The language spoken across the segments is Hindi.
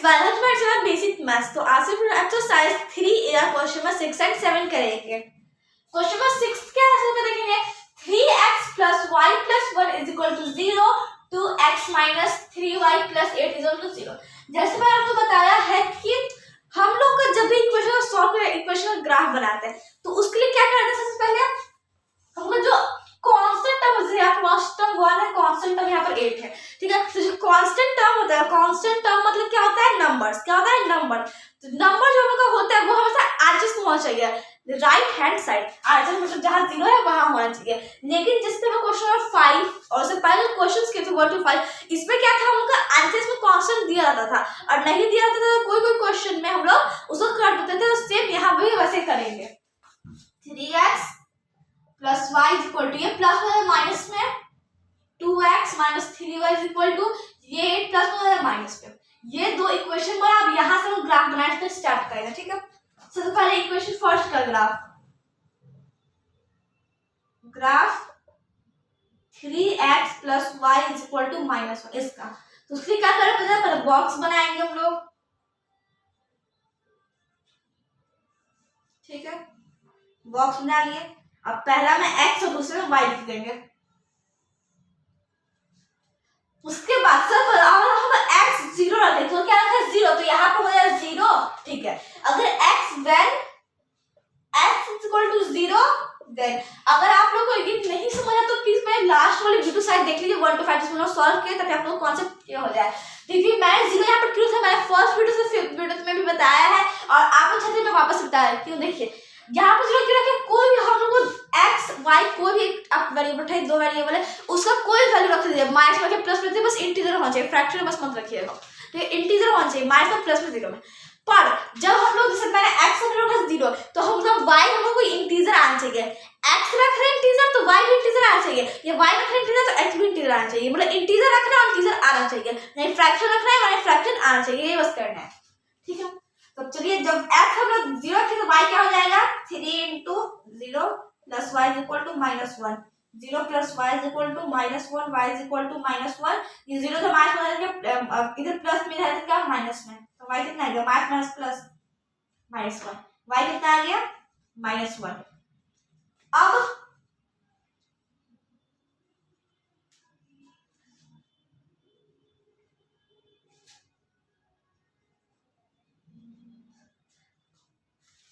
Welcome to our basic maths. तो आज से एक्सरसाइज 3 या क्वेश्चन नंबर 6 एंड 7 करेंगे। क्वेश्चन नंबर 6 के आंसर में देखेंगे 3x + y + 1 = 0, 2x - 3y + 8 = 0। जैसे मैंने आपको बताया है कि हम लोग का जब भी इक्वेशन सॉल्व कर इक्वेशन का ग्राफ बनाते हैं तो उसके लिए क्या करते हैं, सबसे पहले हम लोग जो कांस्टेंट टर्म है, यहाँ पर टर्म 1 है, कांस्टेंट टर्म यहाँ पर 8 है, ठीक है। तो जो कांस्टेंट टर्म होता है, कांस्टेंट टर्म मतलब क्या होता है, नंबर्स। क्या होता है, नंबर। तो नंबर जो हम लोग का होता है वो हमेशा एडजस्ट होना चाहिए, राइट हैंड साइड। एडजस्ट मतलब जहाँ 0 है वहां होना चाहिए। लेकिन जिस तरह क्वेश्चन नंबर 5 और उससे पहले क्वेश्चंस के थे 1 to 5, इसमें क्या था, हम लोग का आंसर में कांस्टेंट दिया जाता था और नहीं दिया जाता था, कोई क्वेश्चन में हम लोग उसको कर देते थे। सेम यहाँ भी वैसे करेंगे। 3x + y = ये प्लस में माइनस में 2x - 3y = ये 8 प्लस में माइनस में। ये दो इक्वेशन पर आप यहां से हम ग्राफ बनाना स्टार्ट करेंगे, ठीक है। सबसे पहले इक्वेशन फर्स्ट का ग्राफ 3x + y = -1 इसका। तो उसके लिए क्या करें, पहले बॉक्स बनाएंगे हम लोग, ठीक है। बॉक्स बना लिए। अब पहला में x और दूसरे में y लिख देंगे। उसके बाद सब हम x 0 रखें तो क्या रखा है, 0, तो यहाँ पर हो जाएगा 0, ठीक है। अगर x when x = 0, देन अगर आप लोग को ये नहीं समझा तो प्लीज मैं लास्ट वाली वीडियो साइड देख लीजिए 1 to 5 जिसमें सॉल्व किया, ताकि आप लोग कॉन्सेप्ट क्लियर हो जाए। देखिए मैंने 0 यहाँ पर क्यों था, मैंने फर्स्ट वीडियो से 5th वीडियो में भी बताया है और आप लोग चाहते हैं मैं वापस बताया क्यों। देखिए यहाँ पर 0 क्यों रखे, कोई भी हम लोग को x y कोई भी आप वेरिएबल उठाइए, दो वेरिएबल है, उसका कोई वैल्यू रख दीजिए, माइनस में प्लस में, बस इंटीजर होना चाहिए, फ्रैक्शन बस मत रखिएगा, ठीक है। इंटीजर होना चाहिए, माइनस में प्लस में 0 में। पर जब हम लोग जैसे मैंने x रखा 0 तो हम लोग y हम लोग को इंटीजर आना चाहिए। x रख रहे हैं इंटीजर तो y भी इंटीजर आना चाहिए, ये y रख रहे हैं इंटीजर तो x भी इंटीजर आना चाहिए, मतलब इंटीजर रख रहे हैं इंटीजर आना चाहिए, नहीं फ्रैक्शन रख रहे हैं मतलब फ्रैक्शन आना चाहिए, ये बस करना है, ठीक है। तो चलिए जब x हम लोग 0 रखें तो y क्या हो जाएगा, 3 × 0 + y = -1, 0 + y = -1, y = -1। ये 0 तो माइनस में जाएगा, इधर प्लस में है तो क्या माइनस में, तो y कितना आ गया, माइनस प्लस -1, y कितना आ गया, -1। अब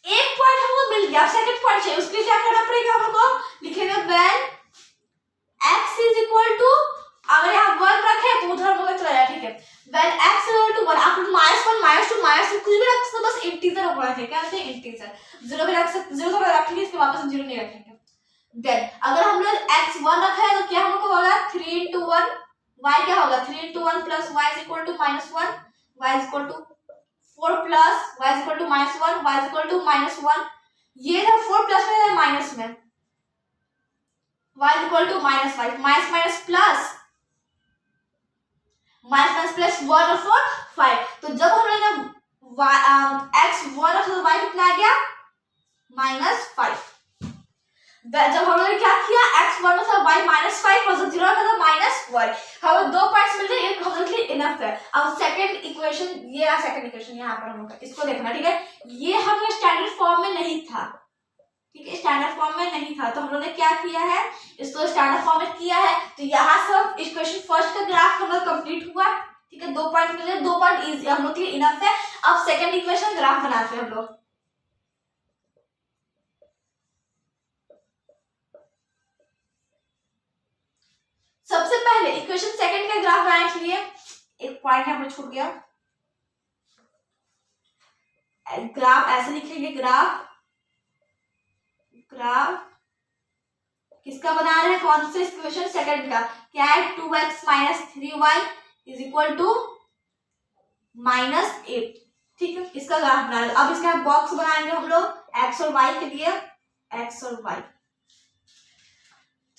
एक पॉइंट हमको मिल गया, सेकंड पॉइंट चाहिए, उसके लिए क्या करना पड़ेगा, हमको लिखेंगे व्हेन x = अगर यहाँ 1 रखे तो उधर हम लोग चला जाए, ठीक है। व्हेन x = 1, आप -1 -2 -2 कुछ भी रख सकते, बस इंटीजर होना चाहिए। क्या कहते हैं, इंटीजर। 0 भी रख सकते, 0 तो रखेंगे, इसके वापस 0 नहीं रखेंगे। देन अगर हम लोग x 1 रखा है तो क्या हम लोग को होगा 3 × 1, y क्या होगा 3 × 1 + y = -1, y = 4 + y = -1, y = -1। ये है 4 प्लस में है माइनस में, y = -5, माइनस प्लस प्लस 1 और 4 5। तो जब हम लोग x 1 रखा तो y कितना आ गया, -5। जब हम लोगों ने क्या किया, x 1 था y -5 और 0 रखा था -1। हमें दो पॉइंट्स मिल गए, एक हम लोग के लिए इनफ है। अब सेकंड इक्वेशन, ये रहा सेकंड इक्वेशन, यहाँ पर हम लोग इसको देखना, ठीक है। ये हमें स्टैंडर्ड फॉर्म में नहीं था, ठीक है, स्टैंडर्ड फॉर्म में नहीं था, तो हम लोगों ने क्या किया है, इसको स्टैंडर्ड फॉर्म में किया है। तो यहाँ से इक्वेशन फर्स्ट का ग्राफ हम लोग कंप्लीट हुआ, ठीक है। 2 पॉइंट मिले, 2 पॉइंट इजी हम लोग के लिए इनफ है। अब सेकंड इक्वेशन ग्राफ बनाते हैं हम लोग। सबसे पहले इक्वेशन सेकंड का ग्राफ बनाने के लिए एक पॉइंट यहाँ पर छूट गया, ग्राफ ऐसे लिखेंगे, ग्राफ किसका बना रहे हैं, कौन से इक्वेशन सेकंड का, क्या है 2x - 3y = -8, ठीक है। इसका ग्राफ बना रहे। अब इसका बॉक्स बनाएंगे हम लोग x और y के लिए, x और y।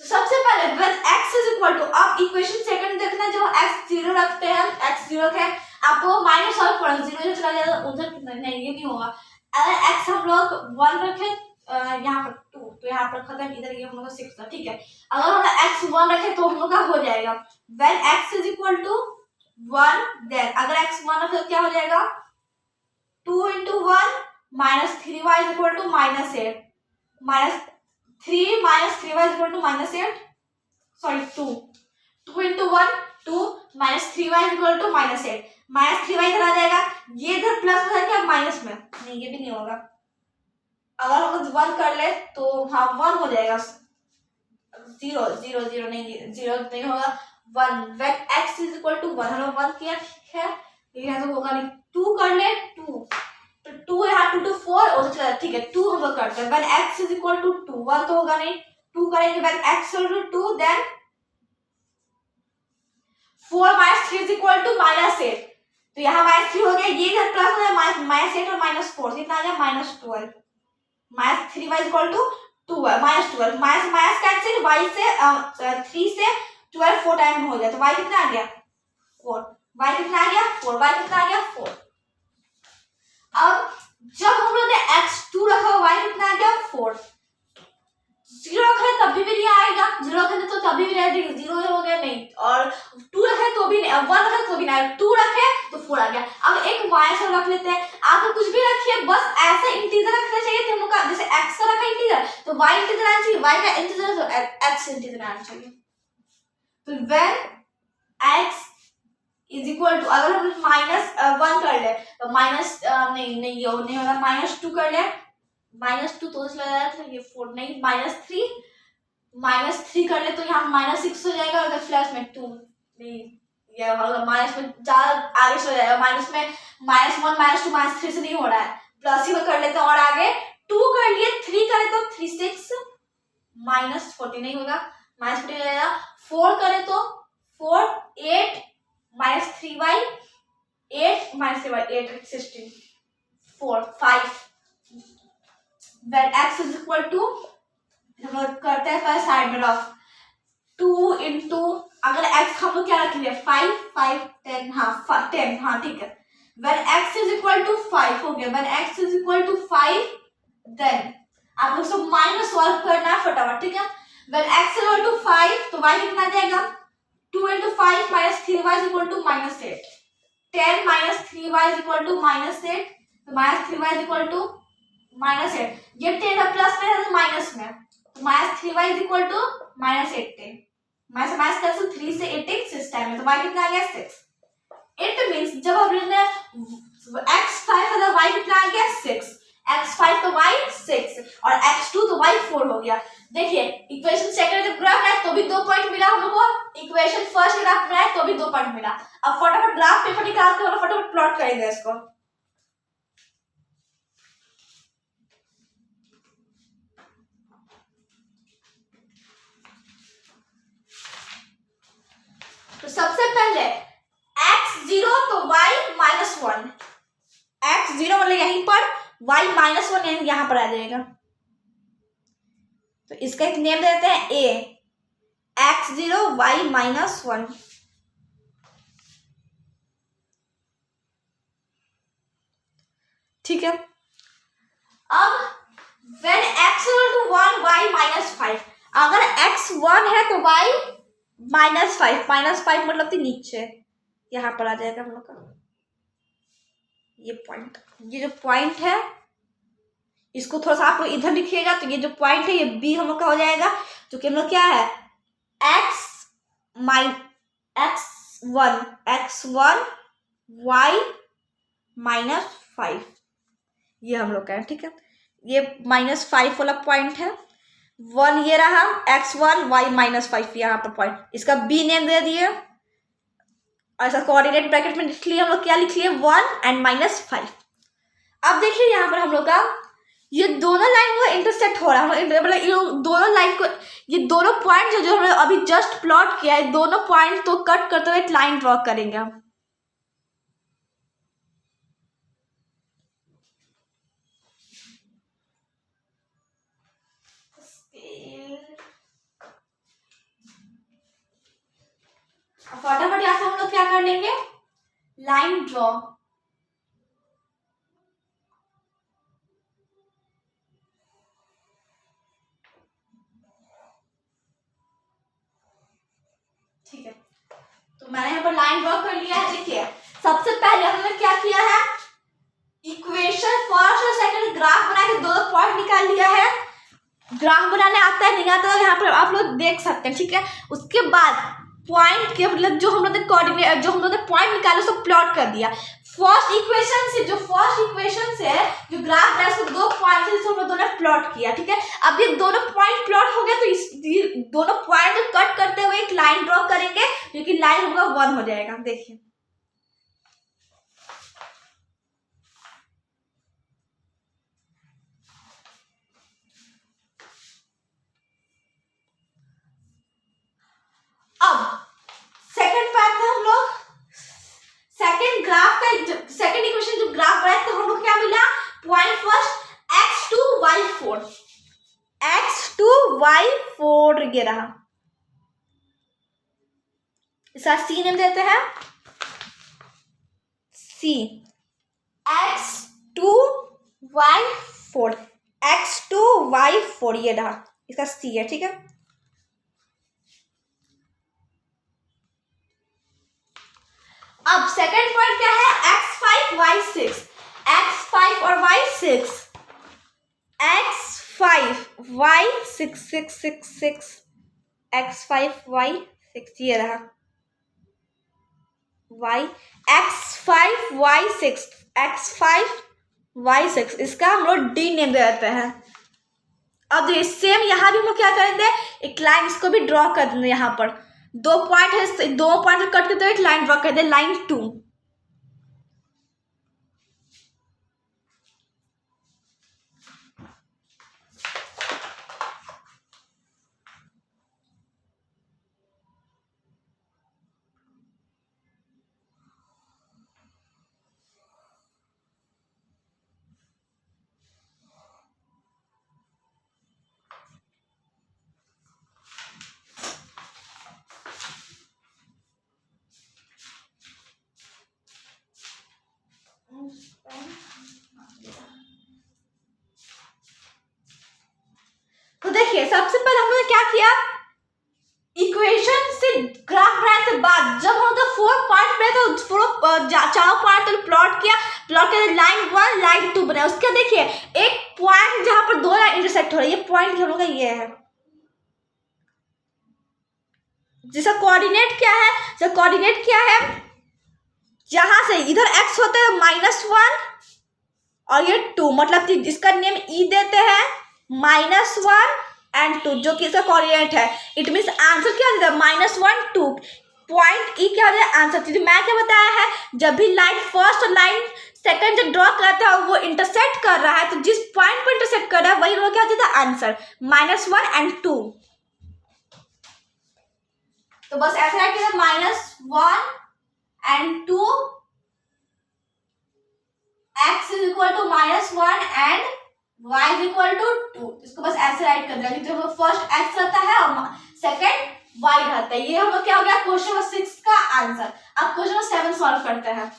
तो सबसे पहले when x = अब इक्वेशन सेकंड देखना, जब x 0 रखते हैं, x 0 रखे आपको माइनस सॉल्व करना, 0 चला जाएगा उधर नहीं, ये नहीं होगा। अगर x हम लोग 1 रखे यहाँ पर 2, तो यहाँ पर खत्म, इधर ये हम लोग 6 था, ठीक है। अगर हम x 1 रखे तो हम लोग का हो जाएगा when x = 1 देन अगर x 1 है तो क्या हो जाएगा 2 into 1 minus 3y is equal to minus 8 minus 3 minus 3y is equal to minus 8 sorry 2 2 into 1 2 minus 3y is equal to minus 8 minus 3y इधर आ जाएगा ये इधर प्लस में है क्या माइनस में नहीं ये भी नहीं होगा अगर हम लोग 1 कर ले तो हाँ 1 हो जाएगा 0 0 0 नहीं 0 नहीं होगा 1 when x is equal to 1 हम लोग 1 किया ठीक है ये तो होगा नहीं 2 कर ले 2 तो 2 यहाँ 2 to 4 और चला ठीक है 2 हम लोग करते हैं when x is equal to 2 1 तो होगा नहीं 2 करेंगे when x is equal to 2 then 4 minus 3 is equal to minus 8 तो यहाँ minus 3 हो गया ये इधर प्लस हो गया minus 8 और minus 4 कितना आ गया minus 12 minus 3y is equal to 2 minus 12 minus minus cancel y से 3 से 12 4 टाइम हो गया तो y कितना आ गया 4 y कितना आ गया 4 y कितना आ गया 4 अब जब हम लोग ने x2 रखा y कितना आ गया 4 0 रखे तभी भी नहीं आएगा 0 रखे तो तभी भी नहीं आएगा 0 हो गया नहीं और 2 रखे तो भी नहीं 1 रखे तो भी नहीं आएगा 2 रखे तो 4 आ गया अब एक y से रख लेते हैं आप कुछ भी रखिए बस ऐसा इंटीजर रखना चाहिए थे हम लोग का जैसे x का रखा इंटीजर तो y इंटीजर आना चाहिए y का इंटीजर तो x इंटीजर आना चाहिए तो when x is equal to अगर हम माइनस 1 कर ले तो माइनस नहीं होगा माइनस 2 कर ले -2 तो चला जाएगा तो ये 4 नहीं -3 कर ले तो यहाँ -6 हो जाएगा और प्लस में 2 नहीं ये होगा माइनस में ज्यादा आगे चला जाएगा माइनस में -1 -2 -3 से नहीं हो रहा है प्लस ही में कर लेते हैं और आगे 2 कर लिए 3 करे तो 3 6 -40 नहीं होगा -40 हो जाएगा 4 करे तो 4 8 -3y 8 -3y 8 16 4 5 when x is equal to हम लोग करते हैं पहले साइड में रफ 2 into अगर x हम लोग क्या रख लिए 5 5 10 हाँ 10 हाँ ठीक है when x is equal to 5 हो गया when x is equal to 5 then आप लोग सब माइनस सॉल्व करना है फटाफट ठीक है when x is equal to 5 तो y कितना आ जाएगा 2 into 5 minus 3y is equal to minus 8 10 minus 3y is equal to minus 8 तो minus 3y is equal to minus 8 ये 10 है प्लस में है तो माइनस में तो minus 3y is equal to minus 18 minus minus कर तो 3 से 18 6 टाइम में तो y कितना आ गया 6 इट मींस जब हमने x5 है तो y कितना आ गया 6 x5 तो y 6 और x2 तो y 4 हो गया देखिए इक्वेशन सेकंड जब ग्राफ है तो भी 2 पॉइंट मिला हम लोग को इक्वेशन फर्स्ट ग्राफ में है तो भी 2 पॉइंट मिला अब फटाफट ग्राफ पेपर निकाल के और फटाफट प्लॉट करेंगे इसको तो सबसे पहले x0 तो y -1 x0 मतलब यहीं पर y -1 यहां पर आ जाएगा तो इसका एक नेम देते हैं a x0 y -1 ठीक है अब when x equal to 1 y -5 अगर x 1 है तो y -5 मतलब कि नीचे यहां पर आ जाएगा हम लोग का ये पॉइंट ये जो पॉइंट है इसको थोड़ा सा आप लोग इधर लिखिएगा तो ये जो पॉइंट है ये बी हम लोग का हो जाएगा जो कि हम लोग क्या है x1 y -5 ये हम लोग का है ठीक है ये -5 वाला पॉइंट है 1 ये रहा x1 y -5 यहाँ पर पॉइंट इसका b नेम दे दिए ऐसा कोऑर्डिनेट ब्रैकेट में लिख लिए हम लोग क्या लिख लिए 1 and -5 अब देखिए यहाँ पर हम लोग का ये दोनों लाइन को इंटरसेक्ट हो रहा है मतलब ये दोनों लाइन को ये दोनों पॉइंट जो हमने अभी जस्ट प्लॉट किया है दोनों पॉइंट तो कट करते हुए एक लाइन ड्रॉ करेंगे हम फटाफट यहाँ से हम लोग क्या कर लेंगे लाइन ड्रॉ ठीक है तो तो मैंने यहाँ पर लाइन ड्रॉ कर लिया है। देखिए सबसे पहले हमने क्या किया है, इक्वेशन फर्स्ट और सेकंड ग्राफ बना के दो पॉइंट निकाल लिया है। ग्राफ बनाने आता है नहीं आता है यहाँ पर आप लोग देख सकते हैं, ठीक है। उसके बाद पॉइंट के मतलब जो हम लोग ने कोऑर्डिनेट जो हम लोग ने पॉइंट निकाले उसको प्लॉट कर दिया। फर्स्ट इक्वेशन से जो ग्राफ है उसको दो पॉइंट से हम लोगों ने प्लॉट किया, ठीक है। अब ये दोनों पॉइंट प्लॉट हो गया तो इस दोनों पॉइंट को कट करते हुए एक लाइन ड्रॉ करेंगे जो कि लाइन होगा 1 हो जाएगा। देखिए अब सेकंड पार्ट में हम लोग सेकंड ग्राफ का सेकंड इक्वेशन जो ग्राफ बनाए तो हम लोग क्या मिला, पॉइंट फर्स्ट x2y4 ये रहा। इसका सी नेम देते हैं, सी x2y4 ये रहा, इसका सी है, ठीक है। अब सेकंड पॉइंट क्या है, x5 y6 और y6 x5 y6 x5 y6 ये रहा x5 y6 इसका हम लोग डी नेम दे देते हैं। अब सेम यहाँ भी हम लोग क्या करेंगे, एक लाइन इसको भी ड्रॉ कर देंगे। यहाँ पर दो पॉइंट है, दो पॉइंट कट करते हुए एक लाइन ड्रॉ कर दे, लाइन 2। तो देखिए सबसे पहले हम लोगों ने क्या किया, इक्वेशन से ग्राफ बनाने के बाद जब हम लोग 4 पॉइंट पे तो चारों पॉइंट तो प्लॉट किया, प्लॉट के लाइन 1 लाइन 2 बनाया। उसके देखिए एक पॉइंट जहां पर दो लाइन इंटरसेक्ट हो रही है, ये पॉइंट हम लोग का ये है, जिसका कोऑर्डिनेट क्या है, जहां से इधर x होता है -1 और ये 2, मतलब इसका नेम e देते हैं, -1 and 2 जो कि इसका कोऑर्डिनेट है। इट मीन्स आंसर क्या देता है, -1 2 पॉइंट ई क्या होता है आंसर। मैं क्या बताया है, जब भी लाइन फर्स्ट और लाइन सेकंड जो ड्रॉ करता है वो इंटरसेक्ट कर रहा है, तो जिस पॉइंट पर इंटरसेक्ट कर रहा है वही लोग क्या देता है आंसर, -1 and 2। तो बस ऐसा है कि -1 and 2 x is equal to -1 and y is equal to 2। इसको बस ऐसे राइट कर दिया, जो फर्स्ट x रहता है और सेकंड y रहता है। ये हम लोग क्या हो गया क्वेश्चन नंबर 6 का आंसर। अब क्वेश्चन नंबर 7 सॉल्व करते हैं।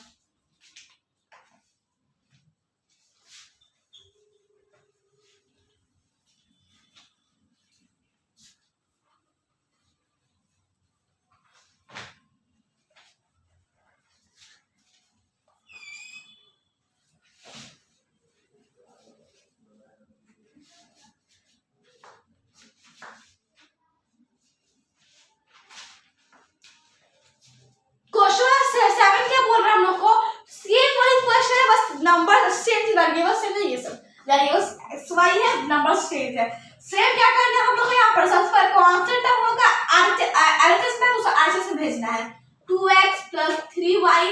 नंबर चेंज है। सेम क्या करना है हम लोग को यहाँ पर सबसे पहले कांस्टेंट हम लोग का आरएचएस में उसे आरएचएस में भेजना है। 2x + 3y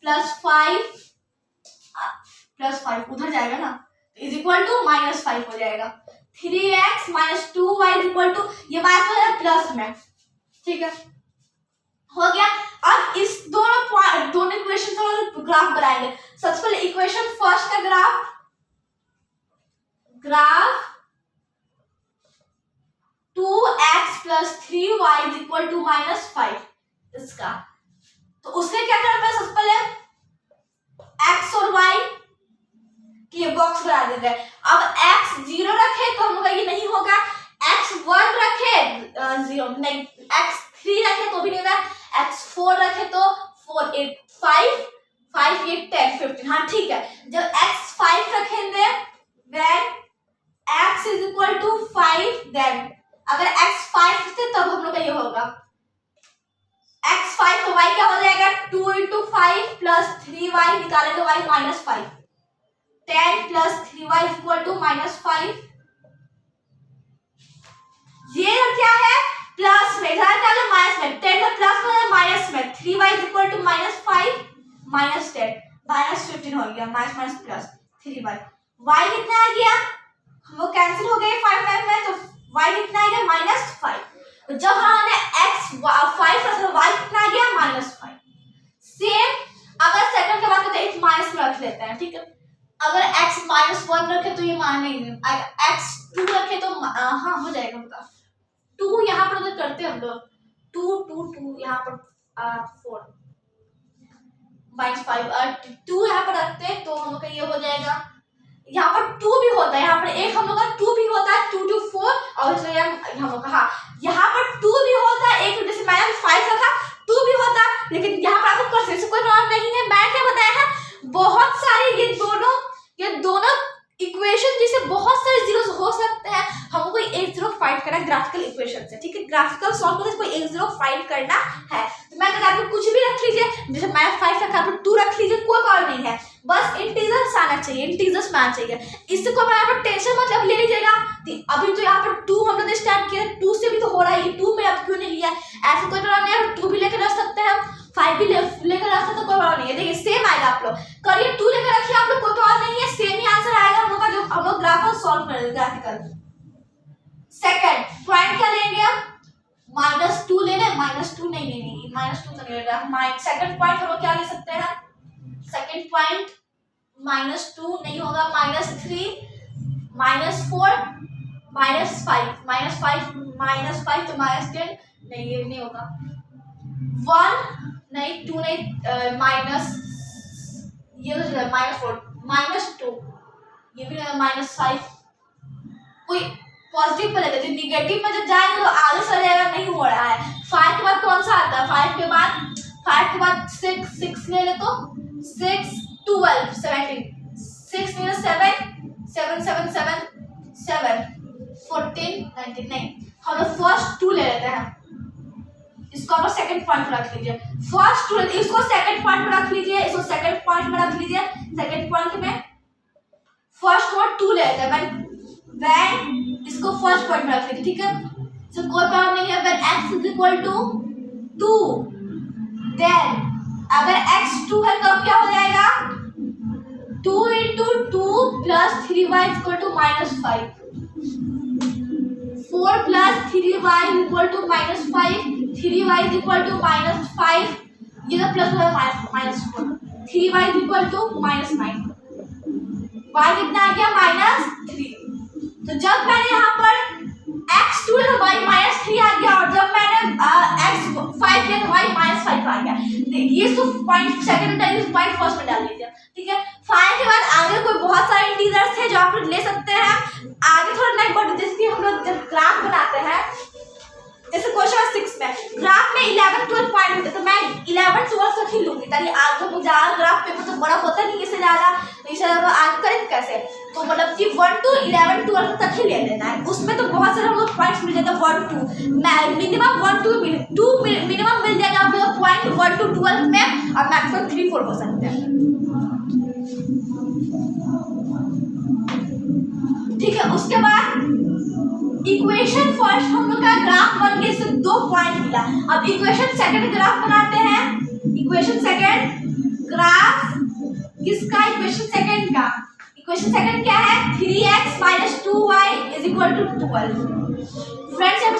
+ 5 उधर जाएगा ना, इज इक्वल टू -5 हो जाएगा। 3x - 2y इक्वल टू ये बात हो जाएगा प्लस में, ठीक है हो गया। अब इस दोनों इक्वेशन का ग्राफ बनाएंगे। सबसे पहले इक्वेशन फर्स्ट का ग्राफ 2x + 3y = -5 इसका। तो उसके क्या करना है, सबसे पहले x और y की बॉक्स बना देते हैं। अब x 0 रखे तो हम लोग ये नहीं होगा, x 1 रखे 0 नहीं, x 3 रखे तो भी नहीं होगा, x 4 4 रखे तो 4 8 5 5 8 10 15। हाँ ठीक है, जब x 5 रखेंगे then x is equal to 5, then अगर x 5 थे तब हम लोग का ये होगा x 5 तो y क्या हो जाएगा 2 into 5 plus 3y निकाले तो y minus 5, 10 plus 3y is equal to minus 5। ये क्या है प्लस में, इधर क्या है माइनस में, 10 का प्लस में माइनस में, 3y is equal to minus 5 minus 10 minus 15 हो गया, minus minus plus 3y। y कितना आ गया, हम लोग कैंसिल हो गए 5 में, तो y कितना आ गया माइनस 5। तो जब हमने x 5 रखा तो y कितना आ गया माइनस 5। सेम अगर सेकंड के बाद करते हैं माइनस में रख लेते हैं, ठीक है। अगर x माइनस 1 रखे तो ये मान नहीं, x 2 रखे तो हाँ हो जाएगा, बता 2 यहाँ पर अगर करते हैं हम लोग 2 2 2 यहाँ पर 4 माइनस 5 2 यहाँ पर रखते हैं तो हम लोग का ये हो जाएगा, यहाँ पर 2 भी होता है, यहाँ पर एक हम लोग का 2 भी होता है 2 2 4 और हम लोग का हाँ यहाँ पर 2 भी होता है, एक जैसे मैंने 5 रखा 2 भी होता है, लेकिन यहाँ पर आपको परसेंट से कोई प्रॉब्लम नहीं है। मैं क्या बताया है, बहुत सारे ये दोनों इक्वेशन जिसे बहुत सारे जीरोस हो सकते हैं, हमको कोई एक जीरो फाइंड करना है ग्राफिकल इक्वेशन से, ठीक है। ग्राफिकल सॉल्व करने से कोई एक जीरो फाइंड करना है, तो मैं कहता हूँ कुछ भी रख लीजिए, जैसे मैं 5 रखा तो 2 रख लीजिए, कोई प्रॉब्लम नहीं है, बस इंटीजर्स आना चाहिए, इंटीजर्स में आना चाहिए। इससे कोई यहाँ पर टेंशन मतलब ले लीजिएगा। अभी तो यहाँ पर 2 हम लोग ने स्टार्ट किया, 2 से भी तो हो रहा है, 2 में अब क्यों नहीं लिया, ऐसा कोई प्रॉब्लम नहीं है, 2 भी लेकर रख सकते हैं, 5 भी लेकर रख सकते हैं, कोई प्रॉब्लम नहीं है। देखिए सेम आएगा, आप लोग करिए 2 लेकर रखिए, आप लोग कोई प्रॉब्लम नहीं है, सेम ही आंसर आएगा हम लोग का, जो हम लोग ग्राफ सॉल्व करेंगे ग्राफिकल। सेकंड पॉइंट क्या लेंगे हम, -2 ले लें, -2 नहीं -2 तो नहीं लेगा, सेकंड पॉइंट हम लोग क्या ले सकते हैं, सेकंड पॉइंट -2 नहीं होगा, -3 -4 -5 तो -10 नहीं, ये नहीं होगा, 1 नहीं 2 नहीं माइनस ये तो -4 -2 ये भी -5, कोई पॉजिटिव पे लेते, निगेटिव में जब जाएंगे तो आगे चला जाएगा, नहीं हो रहा है। 5 के बाद कौन सा आता है, 5 के बाद 6 ले ले तो 6 12 17 6 - 7 7 7 7 7 14 19 नहीं, हम लोग फर्स्ट 2 ले लेते हैं, इसको आप सेकंड पॉइंट में रख लीजिए, फर्स्ट 2 इसको सेकंड पॉइंट में रख लीजिए, इसको सेकंड पॉइंट में रख लीजिए, सेकंड पॉइंट में फर्स्ट और 2 ले लेते हैं, व्हेन इसको फर्स्ट पॉइंट में रख लीजिए, ठीक है। तो कोई प्रॉब्लम नहीं है, when x is equal to 2, then अगर x 2 है तो क्या हो जाएगा 2 into 2 plus 3y is equal to -5, 4 plus 3y is equal to -5, 3y is equal to -5, ये तो प्लस हो गया -4, 3y is equal to -9, y कितना आ गया -3। तो जब मैंने यहाँ पर x 2 तो y -3 आ गया, और जब मैंने x 5 किया तो y -5 आ गया। ये तो पॉइंट सेकंड टाइम इस पॉइंट फर्स्ट में डाल दीजिए, ठीक है। 5 के बाद आगे कोई बहुत सारे इंटीजर्स थे जो आप लोग ले सकते हैं, आगे थोड़ा नहीं, बट जैसे हम लोग जब ग्राफ बनाते हैं, जैसे क्वेश्चन 6 में ग्राफ में 11 12 पॉइंट होते, तो मैं 11 12 तक ही लूंगी, ताकि आगे मुझे ज़्यादा ग्राफ पेपर तो बड़ा होता नहीं इससे ज़्यादा, तो इसे आगे करें कैसे, तो मतलब कि 1 to 11 12 तक ही ले लेना है, उसमें तो बहुत सारे हम लोग पॉइंट्स मिल जाते हैं, 1 2 मिनिमम 1 2 मिनिमम मिल जाएगा आप लोग पॉइंट 1 to 12 में, और मैक्सिमम 3 4 हो सकते हैं, ठीक है। उसके बाद इक्वेशन फर्स्ट हम लोग का ग्राफ बन गया, इससे 2 पॉइंट मिला। अब इक्वेशन सेकंड ग्राफ बनाते हैं, इक्वेशन सेकंड ग्राफ किसका, इक्वेशन सेकंड का, इक्वेशन सेकंड क्या है 3x - 2y = 12। फ्रेंड्स यहाँ पर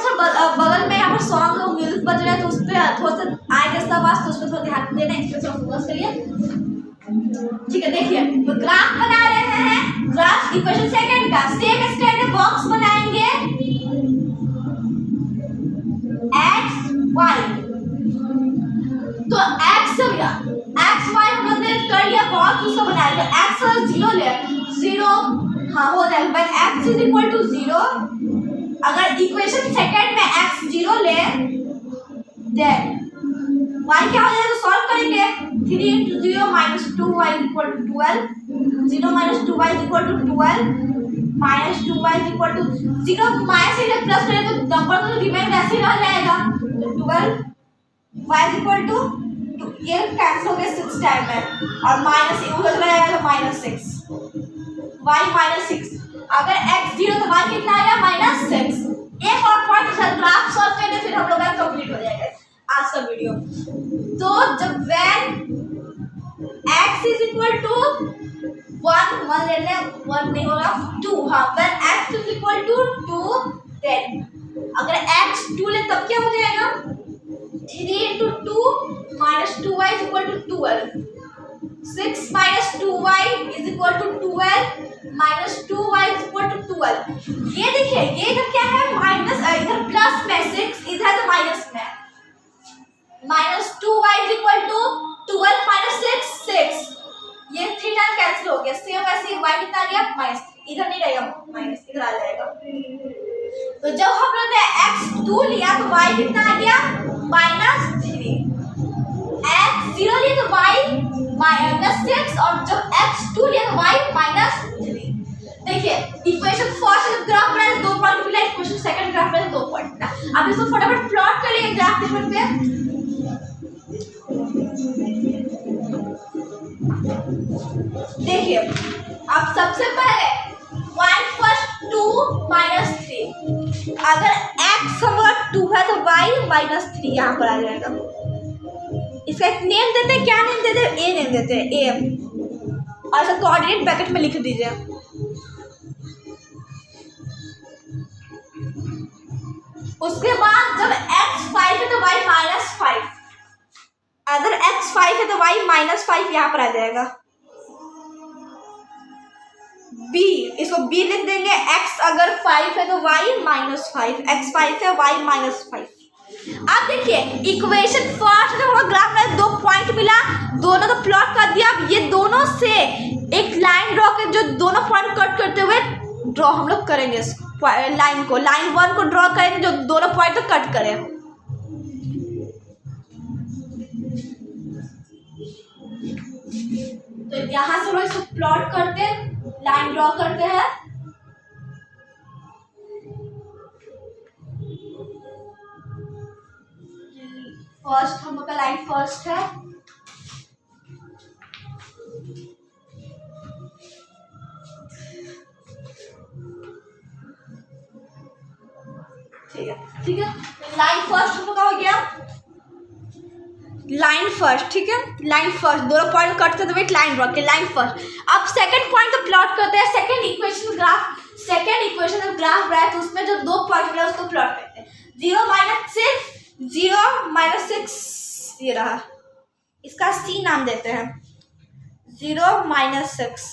बगल में यहाँ पर सॉन्ग और म्यूजिक बज रहा है, तो उस पर थोड़ा सा आएगा सब आवाज, तो उस पर थोड़ा ध्यान देना, इस पर फोकस करिए, ठीक है। देखिए तो ग्राफ बना रहे हैं, ग्राफ इक्वेशन सेकंड का सेम स्टैंडर्ड बॉक्स बनाएंगे, x y, तो x y हम लोग ने कर लिया बॉक्स, उसको बनाएंगे, x 0 ले 0 हाँ हो जाएगा, but x is equal to 0, अगर इक्वेशन सेकंड में x 0 ले, देन y क्या हो जाएगा, तो सॉल्व करेंगे 3 into 0 minus 2y equal to 12, 0 minus 2y equal to 12, minus 2y equal to 0 minus से प्लस करें तो नंबर तो रिमेन वैसे ही रह जाएगा, तो 12 y equal to ये कैंसिल हो गया 6 टाइम में और माइनस उधर चला जाएगा तो -6 y -6, अगर x 0 तो y कितना आएगा -6। एक और पॉइंट सर ग्राफ सॉल्व करने फिर हम लोग का कंप्लीट हो जाएगा आज का वीडियो। तो जब when x is equal to 1 ले लें, 1 नहीं होगा 2, हाँ when x is equal to 2 then अगर x 2 ले तब क्या हो जाएगा 3 into 2 minus 2y is equal to 12, 6 minus 2y is equal to 12 minus 2y is equal to 12। ये देखिए ये इधर क्या है माइनस, इधर प्लस में 6, इधर तो माइनस में, minus 2y is equal to 12 minus 6 6, ये 3 टाइम कैंसिल हो गया, सेम वैसे y कितना आ गया -3, इधर नहीं रहेगा माइनस, इधर आ जाएगा। तो जब हम लोग ने x 2 लिया तो y कितना आ गया -3, x 0 लिया तो y -6 और जब x 2 लिया तो y -3। देखिए इक्वेशन फर्स्ट ग्राफ बनाए 2 पॉइंट मिला, इक्वेशन सेकंड ग्राफ बनाए 2 पॉइंट मिला। अब इसको फटाफट प्लॉट कर लिए ग्राफ पेपर पे। देखिए अब सबसे पहले पॉइंट फर्स्ट 2 -3, अगर x हमारा 2 है तो y -3 यहाँ पर आ जाएगा। इसका एक नेम देते हैं, क्या नेम देते हैं, a नेम देते हैं a, और इसका कोऑर्डिनेट ब्रैकेट में लिख दीजिए। उसके बाद जब x 5 है तो y -5, अगर x 5 है तो y -5 यहाँ पर आ जाएगा। b, इसको b लिख देंगे, x अगर 5 है तो y -5, x 5 है y -5। अब देखिए इक्वेशन फर्स्ट में हमारा ग्राफ में 2 पॉइंट मिला, दोनों तो प्लॉट कर दिया। अब ये दोनों से एक लाइन ड्रॉ कर, जो दोनों पॉइंट कट करते हुए ड्रॉ हम लोग करेंगे इस लाइन को, लाइन 1 को ड्रॉ करेंगे जो दोनों पॉइंट तो कट करें। तो यहाँ से हम लोग इसको प्लॉट करते हैं, लाइन ड्रॉ करते हैं। फर्स्ट हम लोग का लाइन फर्स्ट है, ठीक है लाइन फर्स्ट हम लोग का हो गया, लाइन फर्स्ट, ठीक है लाइन फर्स्ट, दोनों पॉइंट कटते हुए लाइन ड्रॉ के लाइन फर्स्ट। अब सेकंड पॉइंट तो प्लॉट करते हैं, सेकंड इक्वेशन ग्राफ बनाए तो उसमें जो 2 पॉइंट मिला उसको प्लॉट करते हैं। 0 -6 ये रहा, इसका c नाम देते हैं 0 -6।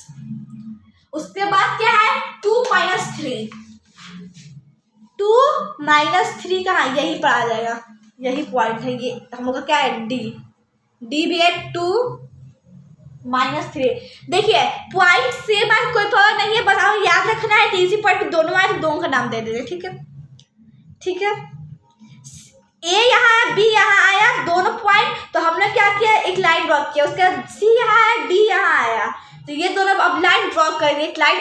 उसके बाद क्या है 2 -3, 2 -3 कहाँ, यही पर आ जाएगा, यही पॉइंट है। ये हम लोग का क्या है डी भी है 2 -3। देखिए पॉइंट सेम है, कोई प्रॉब्लम नहीं है, बस हमें याद रखना है कि इसी पॉइंट पे दोनों आए तो दोनों का नाम दे दीजिए, ठीक है। ए यहाँ है, बी यहाँ आया, दोनों पॉइंट, तो हमने क्या किया एक लाइन ड्रॉ किया, उसके बाद सी यहाँ है, डी यहाँ आया, तो ये दोनों अब लाइन ड्रॉ करेंगे, एक लाइन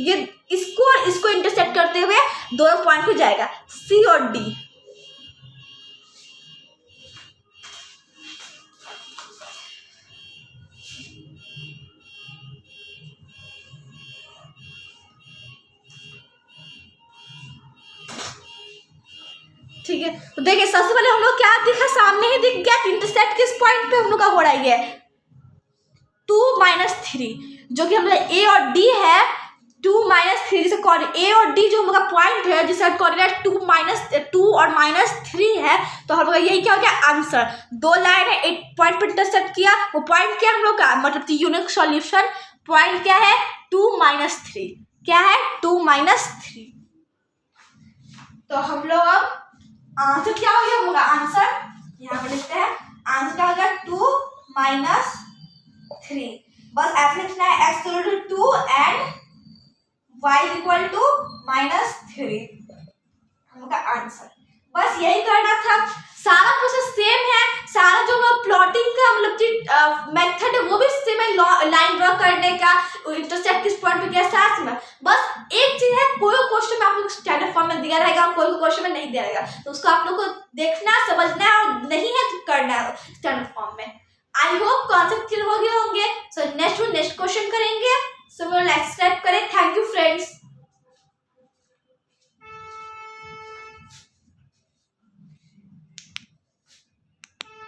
ये इसको और इसको इंटरसेक्ट करते हुए दोनों पॉइंट को जाएगा सी और डी। ठीक है तो देखिए सबसे पहले हम लोग क्या दिखा, सामने ही दिख गया इंटरसेक्ट किस पॉइंट पे हम लोग का हो रहा है 2 -3, जो कि हम लोग ए और डी है 2 -3, जिसे ए और डी जो हम लोग का पॉइंट है जिसका कोऑर्डिनेट 2 और -3 है, तो हम लोग का यही क्या हो गया आंसर। 2 लाइन है, एक पॉइंट पे इंटरसेक्ट किया, वो पॉइंट क्या हम लोग का, मतलब यूनिक सॉल्यूशन पॉइंट क्या है 2 -3, क्या है 2 -3। तो हम लोग अब आंसर क्या हो गया हम लोग का आंसर यहाँ पर लिखते हैं, आंसर क्या हो गया 2 -3। बस ऐसे लिखना है x equal to 2 and y equal to -3, हम लोग का आंसर। बस यही करना था, सारा प्रोसेस सेम है, सारा जो मेथड है वो भी सेम है, लाइन ड्रॉ करने का, इंटरसेक्ट किस पॉइंट पे किया, साथ में बस एक चीज है, कोई क्वेश्चन में आप लोग स्टैंडर्ड फॉर्म में दिया रहेगा, कोई क्वेश्चन में नहीं दिया रहेगा, तो उसको आप लोग को देखना समझना है, और नहीं है तो करना है स्टैंडर्ड फॉर्म में। आई होप कॉन्सेप्ट क्लियर हो गए होंगे। सो नेक्स्ट क्वेश्चन करेंगे, सो सब्सक्राइब करें।